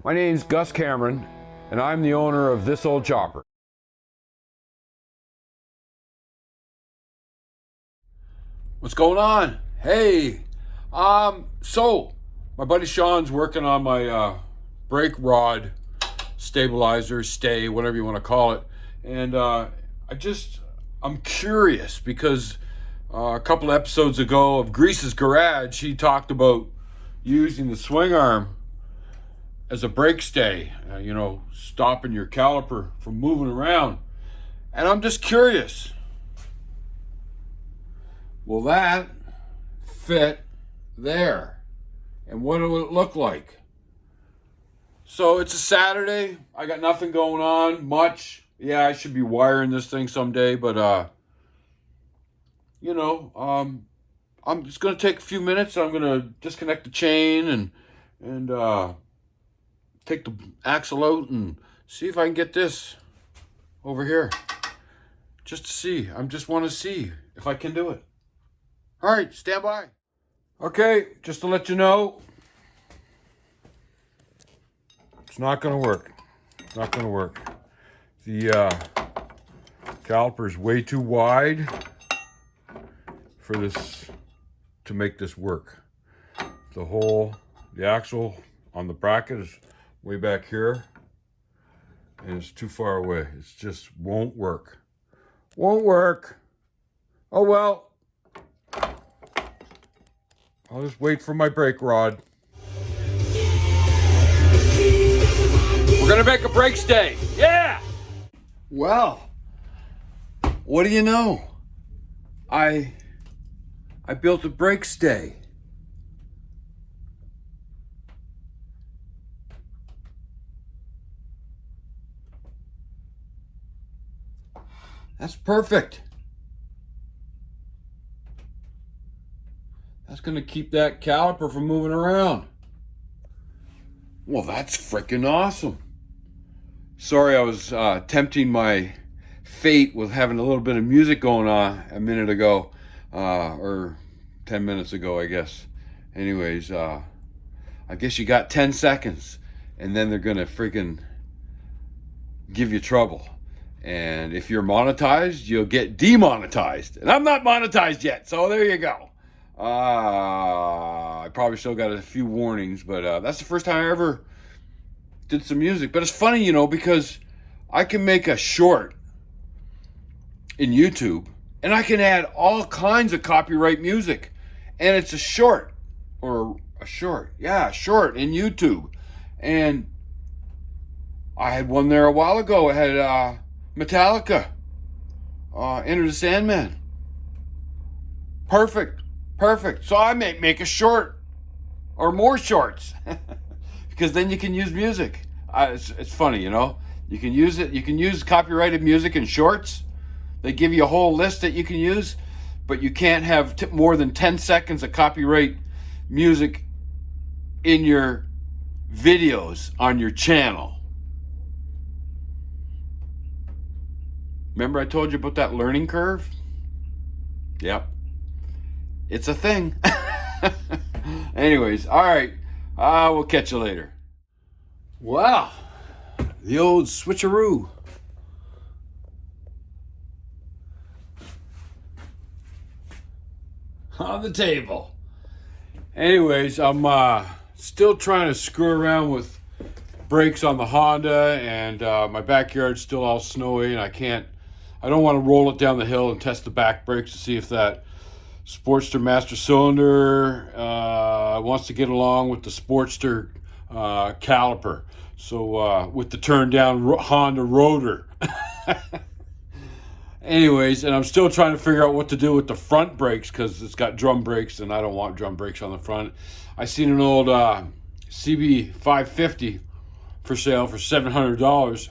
My name's Gus Cameron, and I'm the owner of This Old Chopper. What's going on? Hey, so my buddy Sean's working on my brake rod stabilizer, stay, whatever you want to call it, and I'm curious because a couple episodes ago of Grease's Garage, he talked about using the swing arm as a brake stay, stopping your caliper from moving around. And I'm just curious, will that fit there? And what will it look like? So it's a Saturday. I got nothing going on much. Yeah, I should be wiring this thing someday, but I'm just gonna take a few minutes. I'm gonna disconnect the chain and take the axle out and see if I can get this over here. Just to see. I just want to see if I can do it. All right, stand by. Okay, just to let you know, it's not going to work. It's not going to work. The caliper is way too wide for this to make this work. The axle on the bracket is way back here, and it's too far away. It just won't work. Won't work. Oh well. I'll just wait for my brake rod. We're gonna make a brake stay. Yeah! Well, what do you know? I built a brake stay. That's perfect. That's going to keep that caliper from moving around. Well, that's freaking awesome. Sorry, I was tempting my fate with having a little bit of music going on a minute ago, or 10 minutes ago, I guess. Anyways, I guess you got 10 seconds, and then they're going to freaking give you trouble. And if you're monetized, you'll get demonetized. And I'm not monetized yet, so there you go. I probably still got a few warnings, but that's the first time I ever did some music. But it's funny, because I can make a short in YouTube, and I can add all kinds of copyright music. And it's a short in YouTube. And I had one there a while ago. It had Metallica, Enter the Sandman. Perfect. So I may make a short or more shorts because then you can use music. It's funny, you can use it. You can use copyrighted music in shorts. They give you a whole list that you can use, but you can't have more than 10 seconds of copyright music in your videos on your channel. Remember I told you about that learning curve? Yep. It's a thing. Anyways, all right. We'll catch you later. Wow. The old switcheroo. On the table. Anyways, I'm still trying to screw around with brakes on the Honda, and my backyard's still all snowy, and I don't want to roll it down the hill and test the back brakes to see if that Sportster master cylinder wants to get along with the Sportster caliper. So with the turn down Honda rotor. Anyways, and I'm still trying to figure out what to do with the front brakes because it's got drum brakes and I don't want drum brakes on the front. I seen an old CB 550 for sale for $700.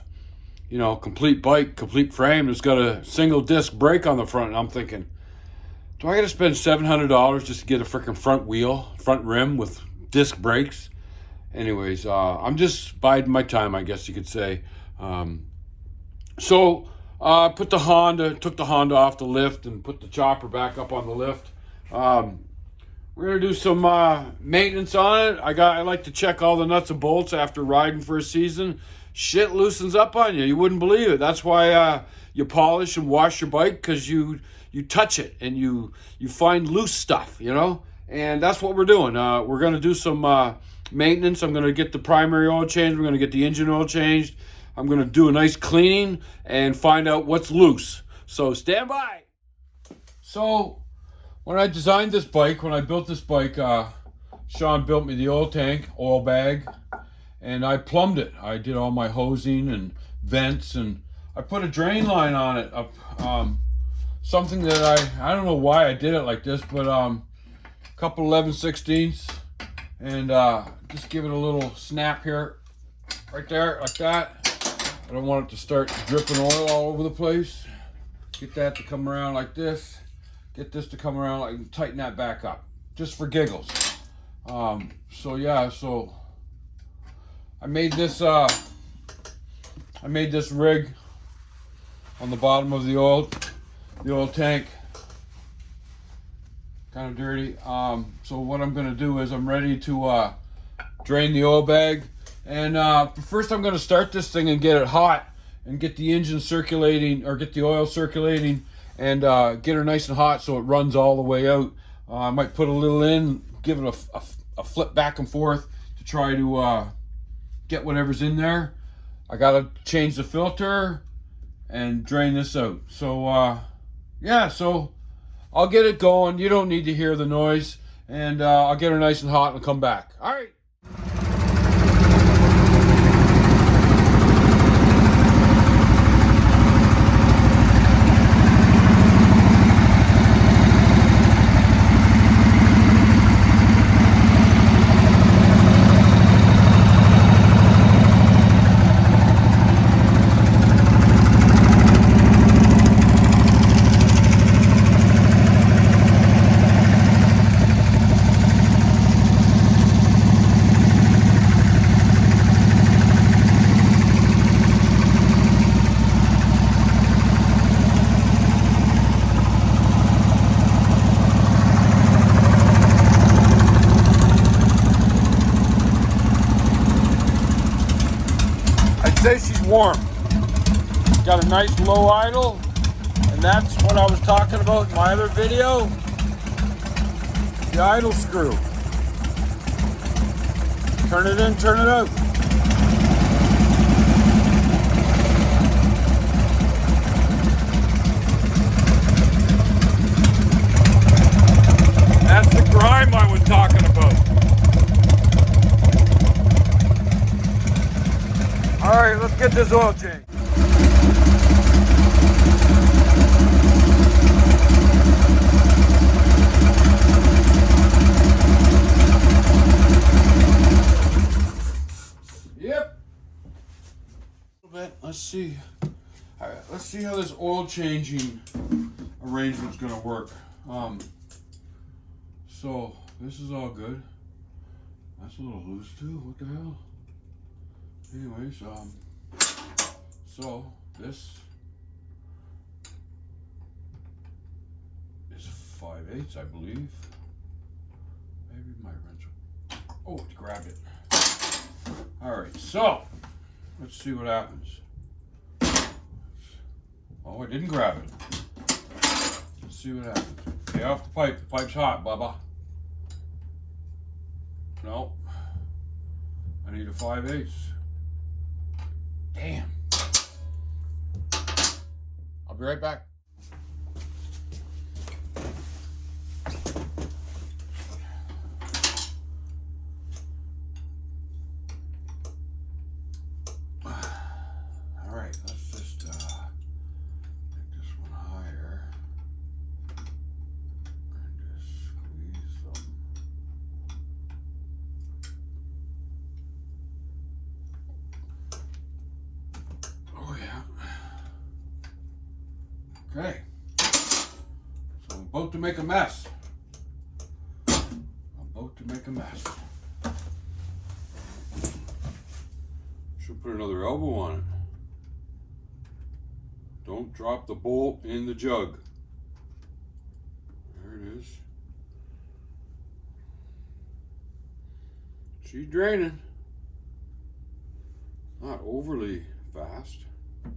Complete bike, complete frame. It's got a single disc brake on the front. And I'm thinking, do I got to spend $700 just to get a freaking front rim with disc brakes? Anyways, I'm just biding my time, I guess you could say. So took the Honda off the lift and put the chopper back up on the lift. We're gonna do some maintenance on it. I like to check all the nuts and bolts after riding for a season. Shit loosens up on you. You wouldn't believe it. That's why you polish and wash your bike, because you touch it and you find loose stuff, you know. And that's what we're doing. We're gonna do some maintenance. I'm gonna get the primary oil changed. We're gonna get the engine oil changed. I'm gonna do a nice cleaning and find out what's loose. So stand by. So when I designed this bike, when I built this bike, Sean built me the oil tank, oil bag, and I plumbed it. I did all my hosing and vents, and I put a drain line on it. Something that I don't know why I did it like this, but couple 11/16ths, and just give it a little snap here, right there, like that. I don't want it to start dripping oil all over the place. Get that to come around like this. Get this to come around, like, tighten that back up, just for giggles. So yeah, so I made this rig on the bottom of the oil tank. Kind of dirty. So what I'm gonna do is I'm ready to drain the oil bag, and first I'm gonna start this thing and get it hot and get the engine circulating, or get the oil circulating, and get her nice and hot so it runs all the way out. I might put a little in, give it a flip back and forth to try to get whatever's in there. I gotta change the filter and drain this out. So yeah, so I'll get it going. You don't need to hear the noise, and I'll get her nice and hot and come back. All right. Say she's warm. Got a nice low idle, and that's what I was talking about in my other video. The idle screw. Turn it in, turn it out. That's the grime I was talking about. All right, let's get this oil change. Yep. A little bit. Let's see. All right, let's see how this oil changing arrangement's gonna work. So this is all good. That's a little loose too. What the hell? Anyways, so this is 5/8, I believe. Maybe my wrench. Oh, it grabbed it. All right, so let's see what happens. Oh, I didn't grab it. Let's see what happens. Stay off the pipe. The pipe's hot, Bubba. No, I need a 5/8. Damn. I'll be right back. All right, let's just make this one higher and just squeeze them. Okay, so I'm about to make a mess. Should put another elbow on it. Don't drop the bolt in the jug. There it is. She's draining. Not overly fast. I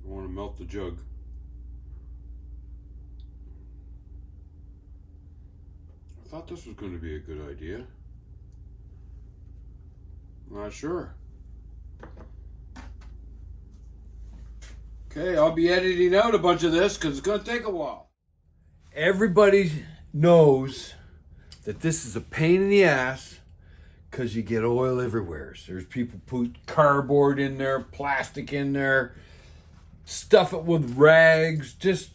want to melt the jug. I thought this was going to be a good idea. Not sure. Okay, I'll be editing out a bunch of this because it's going to take a while. Everybody knows that this is a pain in the ass because you get oil everywhere. So there's people put cardboard in there, plastic in there, stuff it with rags, just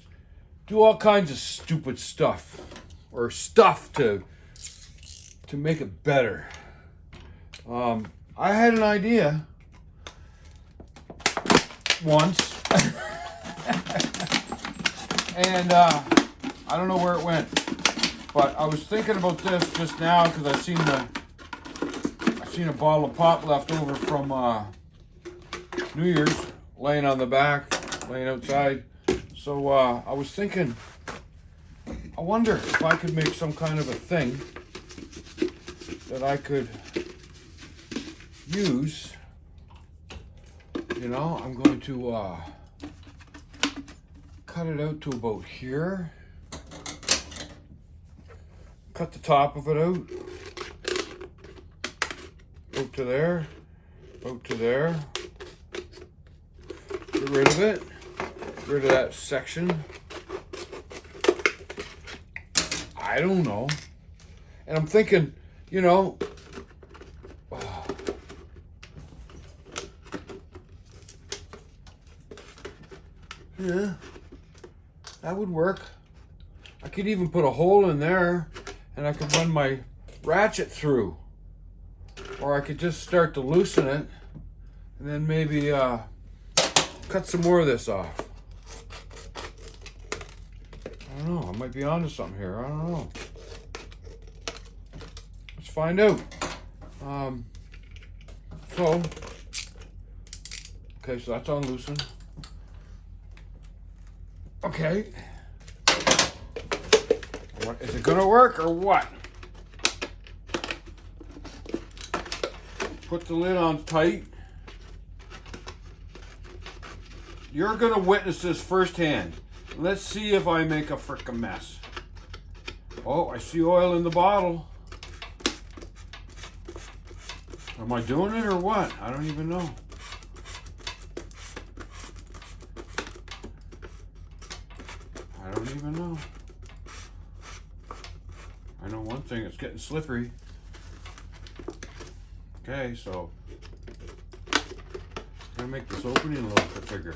do all kinds of stupid stuff or stuff to make it better. I had an idea once and I don't know where it went, but I was thinking about this just now because I seen a bottle of pop left over from New Year's laying on the back, laying outside. So I was thinking, I wonder if I could make some kind of a thing that I could use. You know, I'm going to cut it out to about here. Cut the top of it out. Out to there. Out to there. Get rid of it. Get rid of that section. I don't know. And I'm thinking, you know, yeah, that would work. I could even put a hole in there and I could run my ratchet through. Or I could just start to loosen it and then maybe cut some more of this off. I don't know. I might be onto something here. I don't know. Let's find out. Okay, so that's unloosened. Okay. What, is it gonna work or what? Put the lid on tight. You're gonna witness this firsthand. Let's see if I make a frickin' mess. Oh, I see oil in the bottle. Am I doing it or what? I don't even know. I don't even know. I know one thing, it's getting slippery. Okay, so I'm gonna make this opening a little bit bigger.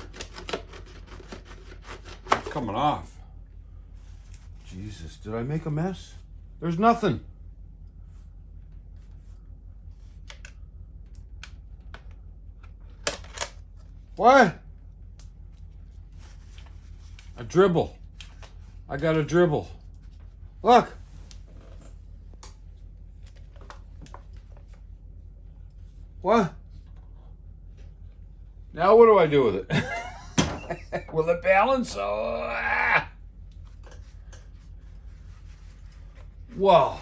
It's coming off. Jesus, did I make a mess? There's nothing. What? A dribble. I got a dribble. Look. What? Now what do I do with it? Will it balance? Oh, ah. Well,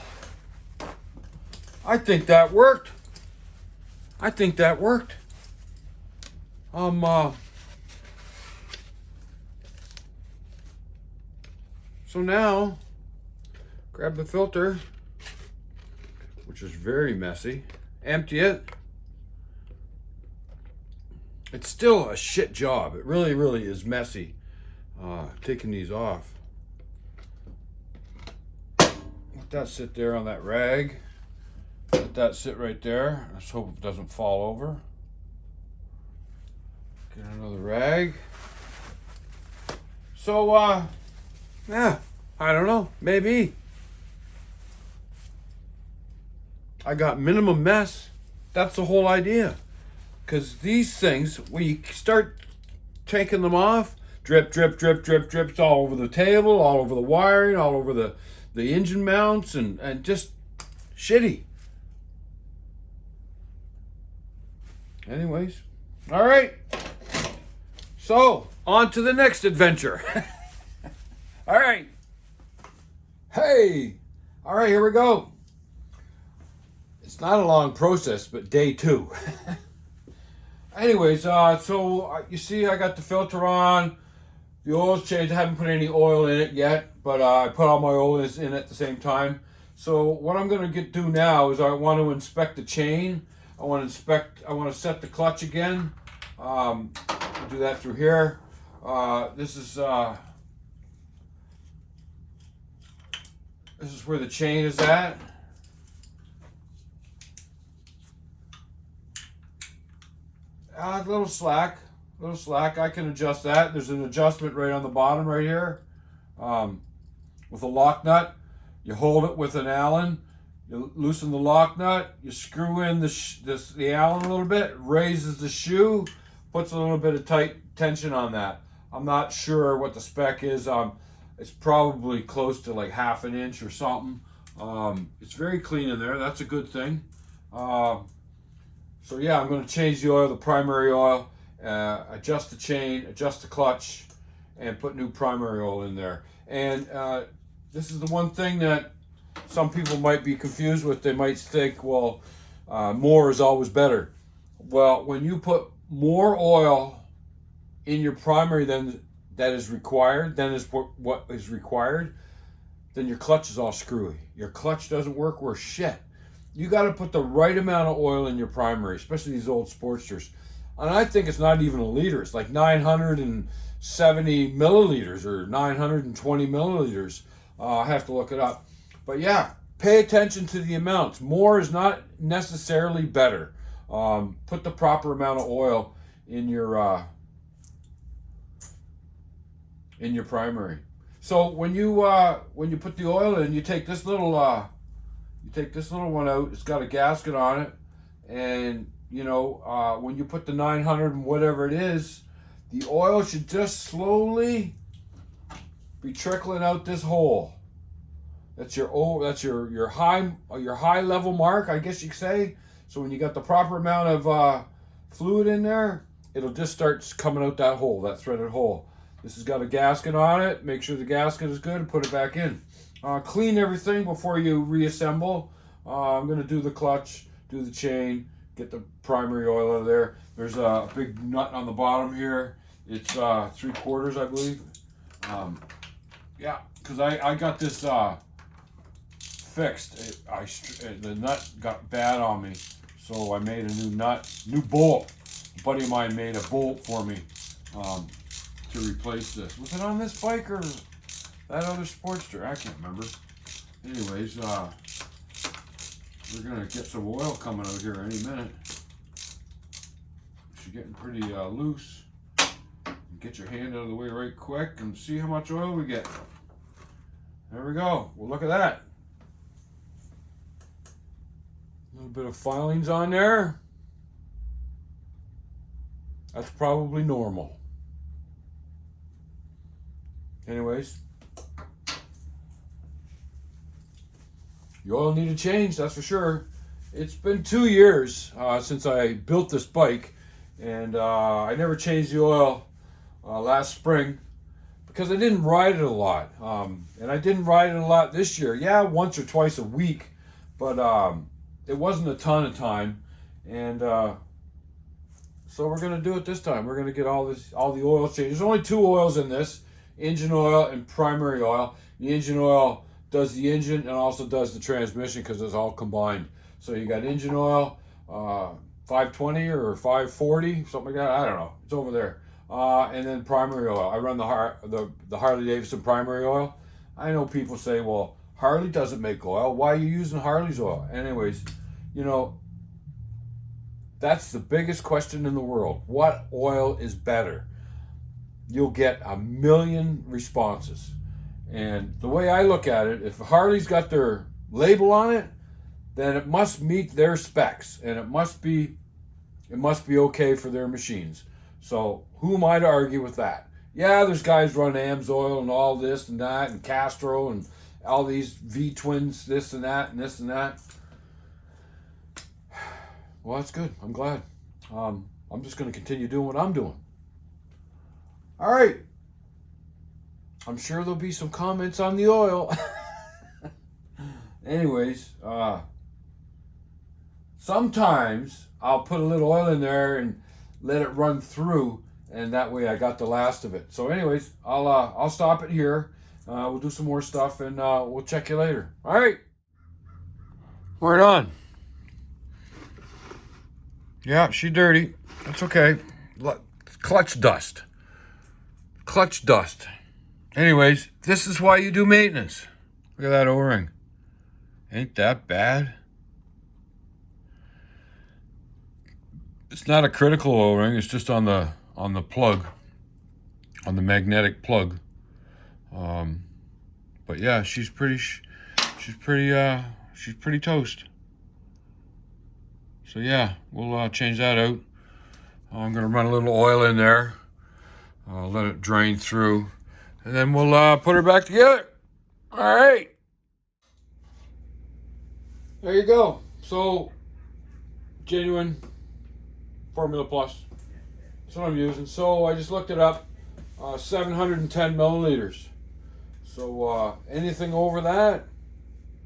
I think that worked. I think that worked. So now, grab the filter, which is very messy, empty it. It's still a shit job. It really, really is messy, taking these off. Let that sit there on that rag. Let that sit right there. Let's hope it doesn't fall over. Get another rag. So, yeah, I don't know, maybe. I got minimum mess. That's the whole idea. Because these things, when you start taking them off, drip, drip, drip, drip, drip, it's all over the table, all over the wiring, all over the engine mounts, and just shitty. Anyways, all right. So, on to the next adventure. All right. Hey, all right, here we go. It's not a long process, but day 2. Anyways, you see I got the filter on. The oil's changed. I haven't put any oil in it yet, but I put all my oil in at the same time. So what I'm going to do now is I want to inspect the chain. I want to set the clutch again. I'll do that through here. This is where the chain is at. A little slack. I can adjust that. There's an adjustment right on the bottom right here with a lock nut. You hold it with an Allen. You loosen the lock nut. You screw in the Allen a little bit. Raises the shoe. Puts a little bit of tight tension on that. I'm not sure what the spec is. It's probably close to like 1/2 inch or something. It's very clean in there. That's a good thing. So yeah, I'm going to change the oil, the primary oil, adjust the chain, adjust the clutch, and put new primary oil in there. And this is the one thing that some people might be confused with. They might think, well, more is always better. Well, when you put more oil in your primary than what is required, then your clutch is all screwy. Your clutch doesn't work worth shit. You got to put the right amount of oil in your primary, especially these old Sportsters. And I think it's not even a liter. It's like 970 milliliters or 920 milliliters. I have to look it up. But yeah, pay attention to the amounts. More is not necessarily better. Put the proper amount of oil in your primary. So when you put the oil in, you take this little one out. It's got a gasket on it, and when you put the 900 and whatever it is, the oil should just slowly be trickling out this hole. That's your high level mark, I guess you could say. So when you got the proper amount of fluid in there, it'll just start coming out that hole, that threaded hole. This has got a gasket on it. Make sure the gasket is good and put it back in. Clean everything before you reassemble. I'm going to do the clutch, do the chain, get the primary oil out of there. There's a big nut on the bottom here. It's 3/4, I believe. Yeah, because I got this fixed. The nut got bad on me, so I made a new bolt. A buddy of mine made a bolt for me to replace this. Was it on this bike or that other Sportster? I can't remember. Anyways, we're gonna get some oil coming out here any minute. She's getting pretty loose. Get your hand out of the way right quick and see how much oil we get. There we go. Well, look at that. A little bit of filings on there. That's probably normal. Anyways, the oil needed change, that's for sure. It's been 2 years since I built this bike, and I never changed the oil last spring because I didn't ride it a lot. And I didn't ride it a lot this year. Yeah, once or twice a week, but it wasn't a ton of time. And so we're gonna do it this time. We're gonna get all the oil changed. There's only 2 oils in this: engine oil and primary oil. The engine oil does the engine and also does the transmission because it's all combined. So you got engine oil, 520 or 540, something like that. I don't know. It's over there. And then primary oil. I run the Harley Davidson primary oil. I know people say, well, Harley doesn't make oil. Why are you using Harley's oil? Anyways, that's the biggest question in the world. What oil is better? You'll get a million responses. And the way I look at it, if Harley's got their label on it, then it must meet their specs, and it must be okay for their machines. So who am I to argue with that? Yeah, there's guys run AMSOIL and all this and that, and Castro and all these V-twins, this and that and this and that. Well, that's good. I'm glad. I'm just going to continue doing what I'm doing. All right. I'm sure there'll be some comments on the oil. Anyways, sometimes I'll put a little oil in there and let it run through, and that way I got the last of it. So anyways, I'll stop it here. We'll do some more stuff, and we'll check you later. All right. Right on. Yeah, she's dirty. That's okay. Clutch dust. Clutch dust. Anyways, this is why you do maintenance. Look at that O-ring. Ain't that bad? It's not a critical O-ring. It's just on the plug, on the magnetic plug. But yeah, she's pretty toast. So yeah, we'll change that out. I'm gonna run a little oil in there. Let it drain through, and then we'll put her back together. All right. There you go. So, genuine Formula Plus. That's what I'm using. So I just looked it up. 710 milliliters. So anything over that,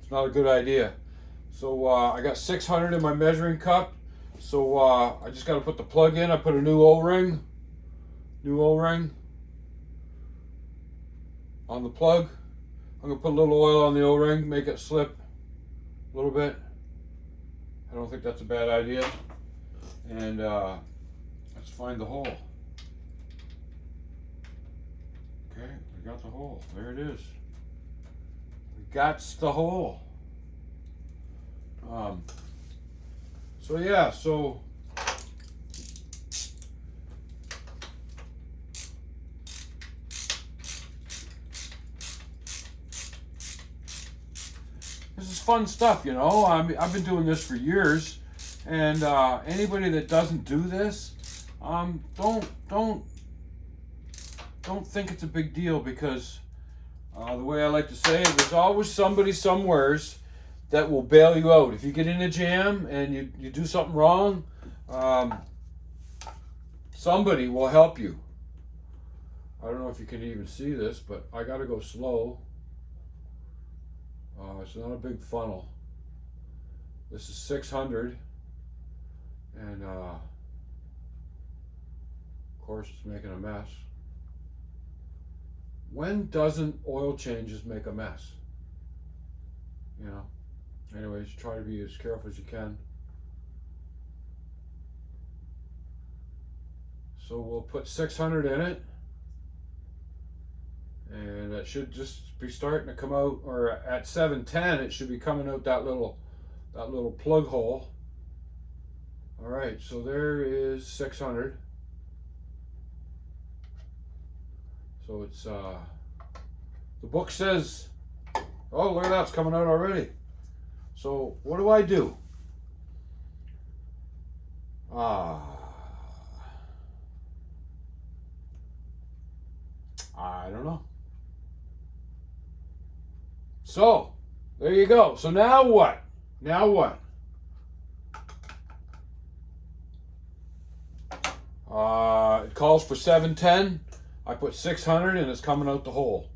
it's not a good idea. So I got 600 in my measuring cup. So I just got to put the plug in. I put a new O-ring. On the plug. I'm going to put a little oil on the O-ring, make it slip a little bit. I don't think that's a bad idea. And let's find the hole. Okay, we got the hole. There it is. We got the hole. So yeah, so this is fun stuff, you know. I've been doing this for years, and anybody that doesn't do this, don't think it's a big deal, because the way I like to say it, there's always somebody somewheres that will bail you out. If you get in a jam and you do something wrong, somebody will help you. I don't know if you can even see this, but I gotta go slow. It's not a big funnel. This is 600, and of course it's making a mess. When doesn't oil changes make a mess? You know? Anyways, try to be as careful as you can. So we'll put 600 in it, and that should just be starting to come out, or at 710 it should be coming out that little plug hole. All right, so there is 600. So it's the book says, oh, look at that, it's coming out already. So what do? I don't know. So there you go. So now what? It calls for 710. I put 600 and it's coming out the hole.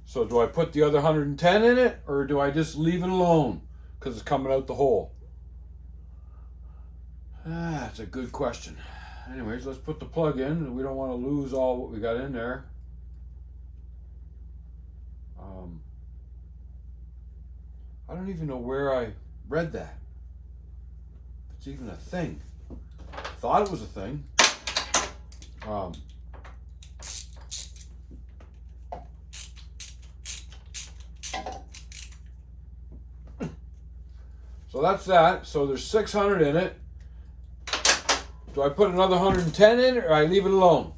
So do I put the other 110 in it, or do I just leave it alone because it's coming out the hole? That's a good question. Anyways, let's put the plug in. We don't want to lose all what we got in there. I don't even know where I read that. It's even a thing. Thought it was a thing. So that's that. So there's 600 in it. Do I put another 110 in it, or I leave it alone?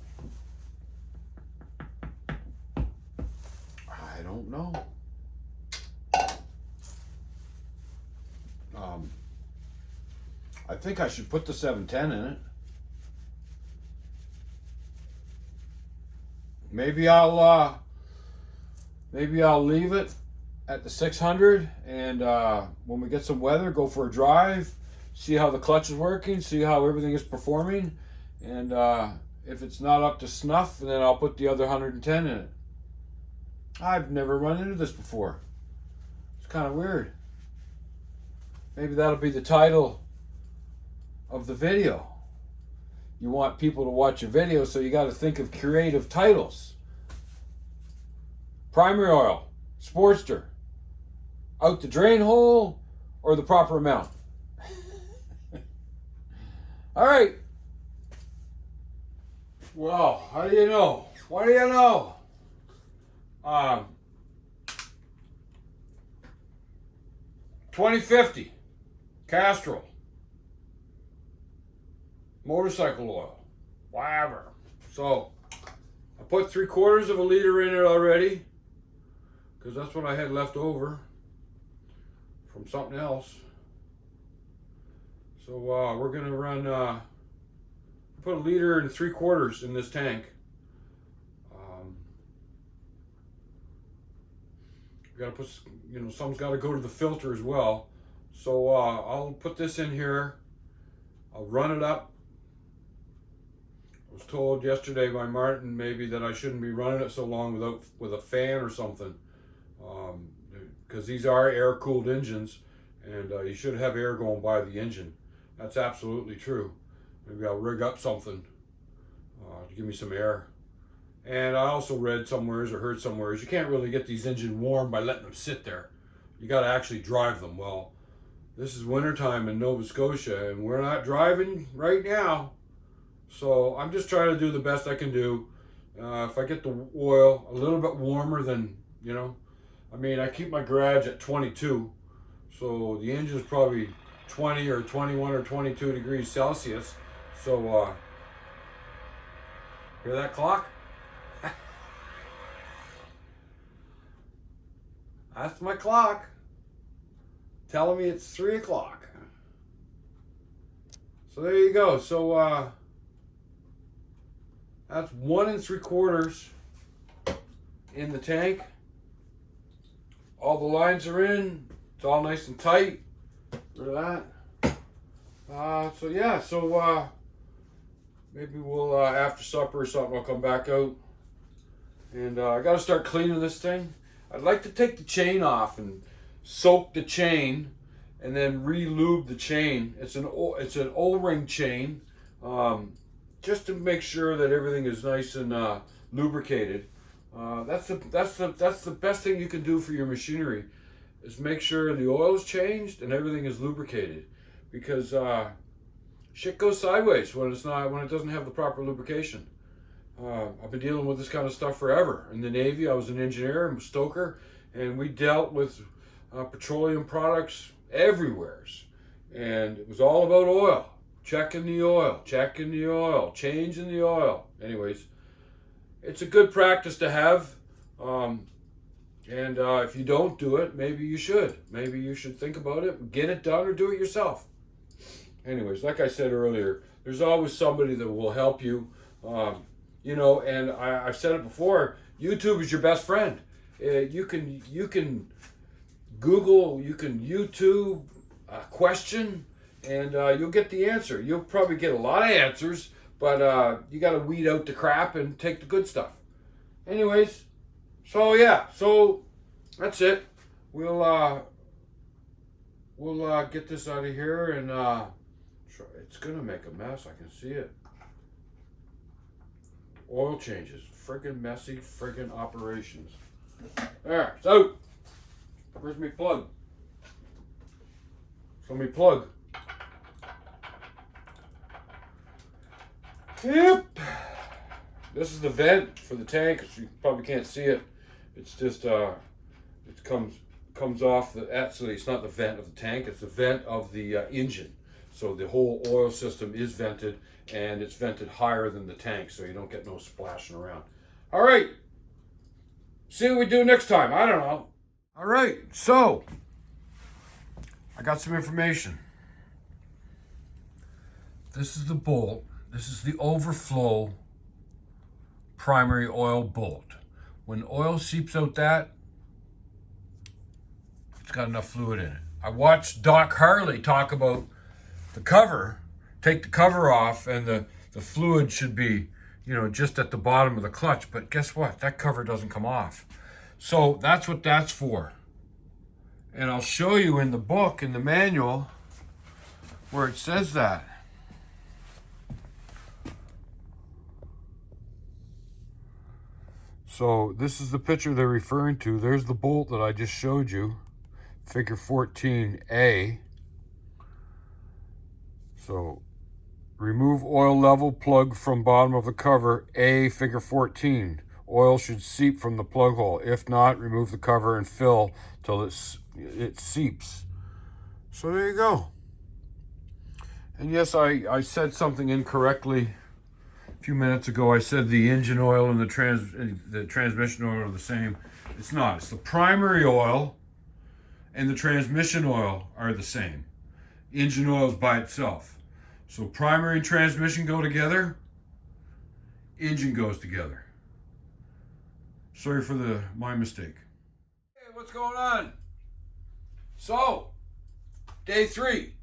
I don't know. I think I should put the 710 in it. Maybe I'll leave it at the 600, and when we get some weather, go for a drive, see how the clutch is working, see how everything is performing, and if it's not up to snuff, then I'll put the other 110 in it. I've never run into this before. It's kind of weird. Maybe that'll be the title of the video. You want people to watch your video, so you got to think of creative titles. Primary oil, Sportster, out the drain hole, or the proper amount. All right. Well, how do you know? What do you know? 2050 Castrol motorcycle oil, whatever. So I put 3/4 of a liter in it already, because that's what I had left over from something else. So we're gonna run put 1 liter and 3/4 in this tank. We gotta put, some's got to go to the filter as well. So I'll put this in here. I'll run it up. I was told yesterday by Martin maybe that I shouldn't be running it so long with a fan or something, because these are air-cooled engines, and you should have air going by the engine. That's absolutely true. Maybe I'll rig up something to give me some air. And I also read somewheres or heard somewheres you can't really get these engines warm by letting them sit there. You got to actually drive them. Well, this is wintertime in Nova Scotia, and we're not driving right now. So I'm just trying to do the best I can do. If I get the oil a little bit warmer than, I keep my garage at 22. So the engine is probably 20 or 21 or 22 degrees Celsius. So, hear that clock? That's my clock telling me it's 3 o'clock. So there you go. So that's 1 3/4 in the tank. All the lines are in. It's all nice and tight. Look at that. So yeah. So maybe we'll after supper or something, I'll come back out, and I got to start cleaning this thing. I'd like to take the chain off and soak the chain, and then re-lube the chain. It's an O-ring chain, just to make sure that everything is nice and lubricated. That's the best thing you can do for your machinery, is make sure the oil is changed and everything is lubricated, because shit goes sideways when it doesn't have the proper lubrication. I've been dealing with this kind of stuff forever. In the Navy, I was an engineer and stoker, and we dealt with petroleum products everywhere. And it was all about oil. Checking the oil, changing the oil. Anyways, it's a good practice to have. And if you don't do it, maybe you should. Maybe you should think about it, get it done, or do it yourself. Anyways, like I said earlier, there's always somebody that will help you. And I've said it before, YouTube is your best friend. You can Google, you can YouTube a question, and you'll get the answer. You'll probably get a lot of answers, but you got to weed out the crap and take the good stuff. Anyways, so yeah, so that's it. We'll get this out of here, and it's gonna make a mess. I can see it. Oil changes, friggin' messy, friggin' operations. Alright, so where's my plug? So my plug. Yep. This is the vent for the tank. You probably can't see it. It's just it comes off the. Actually, it's not the vent of the tank. It's the vent of the engine. So the whole oil system is vented, and it's vented higher than the tank, so you don't get no splashing around. All right. See what we do next time. I don't know. All right. So I got some information. This is the bolt. This is the overflow primary oil bolt. When oil seeps out that, it's got enough fluid in it. I watched Doc Harley talk about the cover, take the cover off, and the fluid should be, just at the bottom of the clutch. But guess what? That cover doesn't come off. So that's what that's for. And I'll show you in the book, in the manual, where it says that. So this is the picture they're referring to. There's the bolt that I just showed you, figure 14A. So remove oil level plug from bottom of the cover, A, figure 14. Oil should seep from the plug hole. If not, remove the cover and fill till it seeps. So there you go. And yes, I said something incorrectly a few minutes ago. I said the engine oil and the transmission oil are the same. It's not. It's the primary oil and the transmission oil are the same. Engine oil is by itself. So primary and transmission go together. Engine goes together. Sorry for my mistake. Hey, what's going on? So, day 3.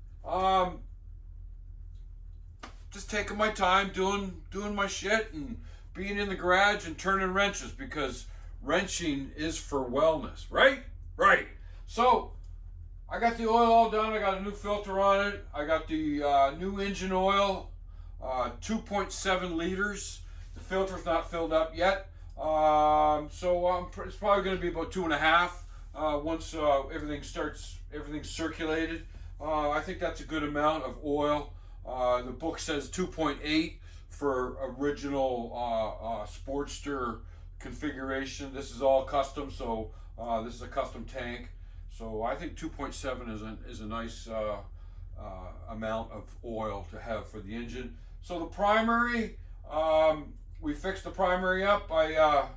Just taking my time, doing my shit and being in the garage and turning wrenches, because wrenching is for wellness, right? Right. So, I got the oil all done. I got a new filter on it. I got the new engine oil, 2.7 liters. The filter's not filled up yet. So it's probably going to be about 2.5 once everything's circulated. I think that's a good amount of oil. The book says 2.8 for original Sportster configuration. This is all custom, so this is a custom tank. So I think 2.7 is a nice amount of oil to have for the engine. So the primary, we fixed the primary up. I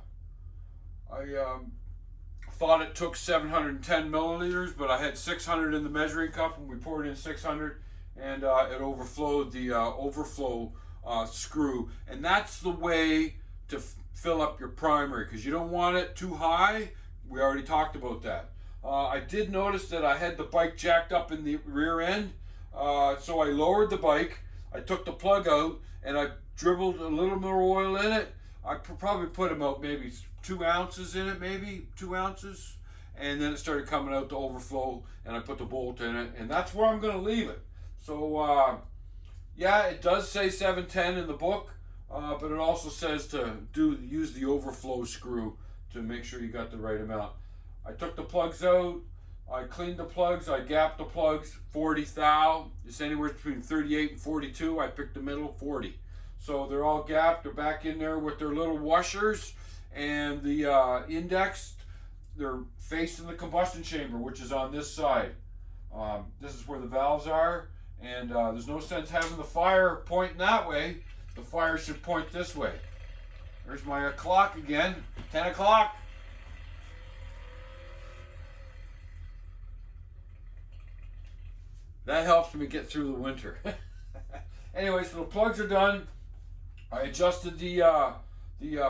thought it took 710 milliliters, but I had 600 in the measuring cup, and we poured in 600, and it overflowed the overflow screw. And that's the way to fill up your primary, because you don't want it too high. We already talked about that. I did notice that I had the bike jacked up in the rear end, so I lowered the bike. I took the plug out and I dribbled a little more oil in it. I probably put about maybe 2 ounces in it, maybe 2 ounces, and then it started coming out to overflow, and I put the bolt in it, and that's where I'm going to leave it. So yeah, it does say 710 in the book, but it also says to use the overflow screw to make sure you got the right amount. I took the plugs out, I cleaned the plugs, I gapped the plugs, 40 thou. It's anywhere between 38 and 42. I picked the middle, 40. So they're all gapped, they're back in there with their little washers, and the indexed, they're facing the combustion chamber, which is on this side. This is where the valves are, and there's no sense having the fire pointing that way. The fire should point this way. There's my clock again, 10 o'clock. That helps me get through the winter. Anyway, so the plugs are done. I adjusted the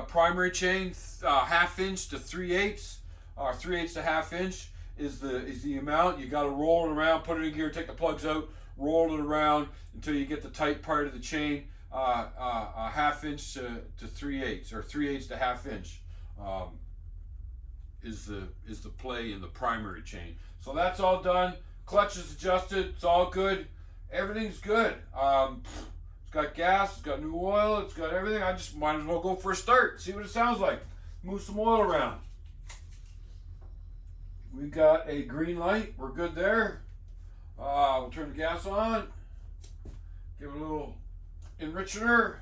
primary chain 1/2 inch to 3/8. 3/8 to 1/2 inch is the amount. You got to roll it around, put it in gear, take the plugs out, roll it around until you get the tight part of the chain. 1/2 inch to 3/8, or 3/8 to 1/2 inch is the play in the primary chain. So that's all done. Clutch is adjusted. It's all good. Everything's good. It's got gas. It's got new oil. It's got everything. I just might as well go for a start. See what it sounds like. Move some oil around. We got a green light. We're good there. We'll turn the gas on. Give it a little enricher.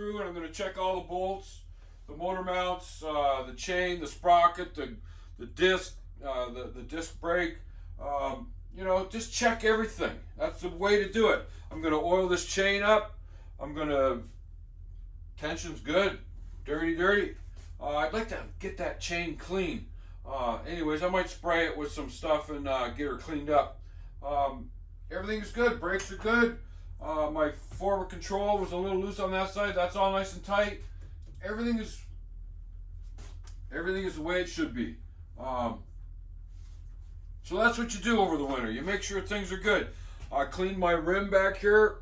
through and I'm going to check all the bolts, the motor mounts, the chain, the sprocket, the disc, the disc brake. You know, just check everything. That's the way to do it. I'm going to oil this chain up. Tension's good, dirty. I'd like to get that chain clean. Anyways, I might spray it with some stuff and get her cleaned up. Everything is good. Brakes are good. My forward control was a little loose on that side. That's all nice and tight. Everything is the way it should be. So that's what you do over the winter. You make sure things are good. I cleaned my rim back here.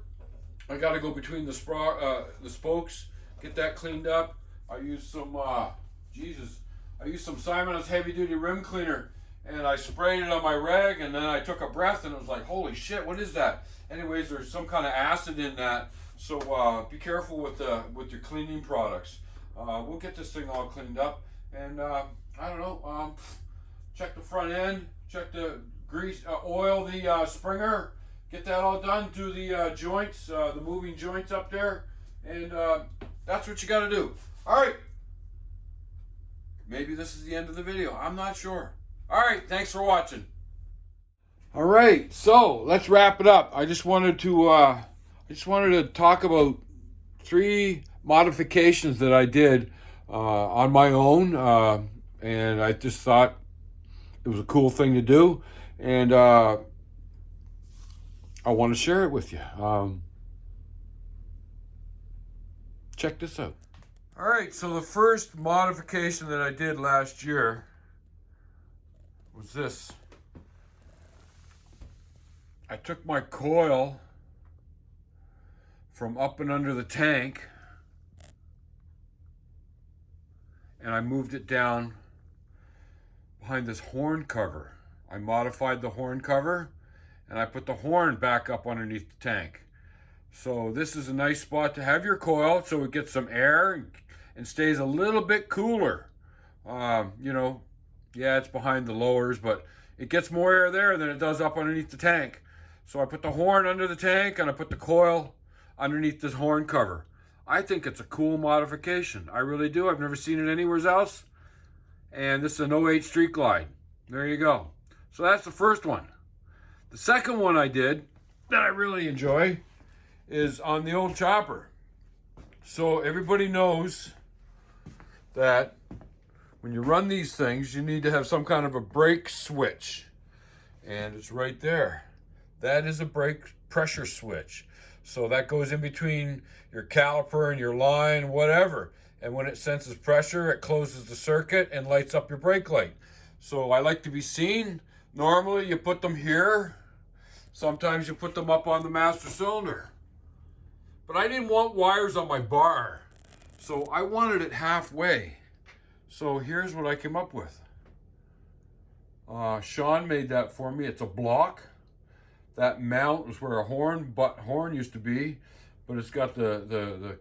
I got to go between the spokes, get that cleaned up. I used some Simon's heavy duty rim cleaner, and I sprayed it on my rag, and then I took a breath and it was like, holy shit, what is that? Anyways, there's some kind of acid in that, so be careful with your cleaning products. We'll get this thing all cleaned up, and I don't know, check the front end, check the grease, oil the springer, get that all done, do the joints, the moving joints up there, and that's what you got to do. All right. Maybe this is the end of the video. I'm not sure. All right. Thanks for watching. All right. So let's wrap it up. I just wanted to talk about 3 modifications that I did on my own, and I just thought it was a cool thing to do, and I want to share it with you. Check this out. All right, so the first modification that I did last year was this. I took my coil from up and under the tank and I moved it down behind this horn cover. I modified the horn cover and I put the horn back up underneath the tank. So this is a nice spot to have your coil so it gets some air and stays a little bit cooler. You know, yeah, it's behind the lowers, but it gets more air there than it does up underneath the tank. So I put the horn under the tank and I put the coil underneath this horn cover. I think it's a cool modification. I really do. I've never seen it anywhere else. And this is an 08 Street Glide. There you go. So that's the first one. The second one I did that I really enjoy is on the old chopper. So everybody knows that when you run these things, you need to have some kind of a brake switch. And it's right there. That is a brake pressure switch. So that goes in between your caliper and your line, whatever. And when it senses pressure, it closes the circuit and lights up your brake light. So I like to be seen. Normally you put them here. Sometimes you put them up on the master cylinder. But I didn't want wires on my bar. So I wanted it halfway. So here's what I came up with. Sean made that for me. It's a block. That mount is where a horn used to be, but it's got the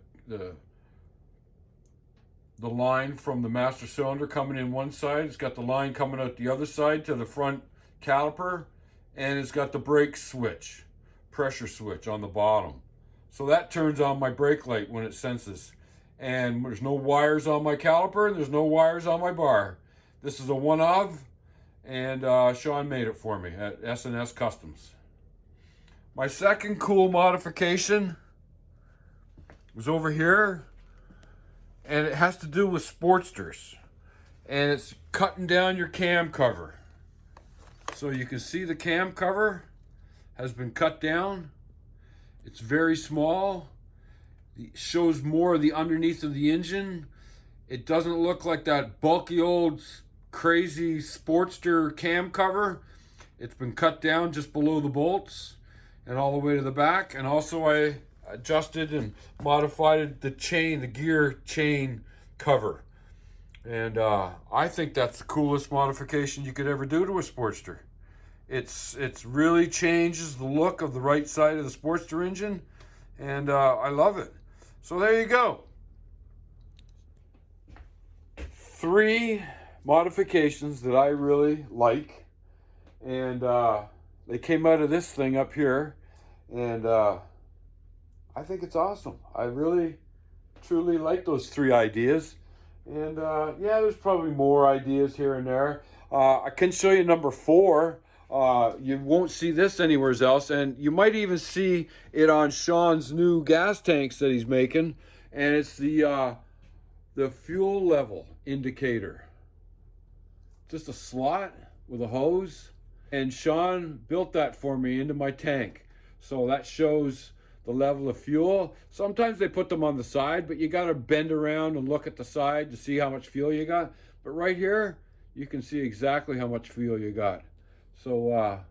line from the master cylinder coming in one side. It's got the line coming out the other side to the front caliper, and it's got the brake switch, pressure switch on the bottom. So that turns on my brake light when it senses. And there's no wires on my caliper and there's no wires on my bar. This is a one of, and Sean made it for me at S&S Customs. My second cool modification was over here, and it has to do with Sportsters, and it's cutting down your cam cover. So you can see the cam cover has been cut down. It's very small. It shows more of the underneath of the engine. It doesn't look like that bulky old crazy Sportster cam cover. It's been cut down just below the bolts and all the way to the back. And also I adjusted and modified the chain, the gear chain cover. And I think that's the coolest modification you could ever do to a Sportster. It's really changes the look of the right side of the Sportster engine, and I love it. So there you go. 3 modifications that I really like, and they came out of this thing up here, and I think it's awesome. I really truly like those 3 ideas. And yeah, there's probably more ideas here and there. I can show you number 4. You won't see this anywhere else, and you might even see it on Sean's new gas tanks that he's making, and it's the fuel level indicator. Just a slot with a hose, and Sean built that for me into my tank. So that shows the level of fuel. Sometimes they put them on the side, but you got to bend around and look at the side to see how much fuel you got. But right here, you can see exactly how much fuel you got. So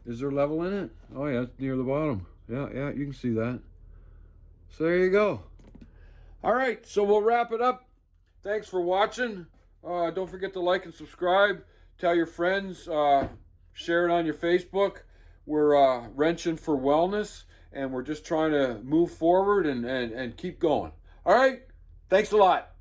is there level in it? Oh yeah, it's near the bottom. Yeah, you can see that. So there you go. All right, so we'll wrap it up. Thanks for watching. Don't forget to like and subscribe. Tell your friends. Share it on your Facebook. We're wrenching for wellness, and we're just trying to move forward and keep going. All right, thanks a lot.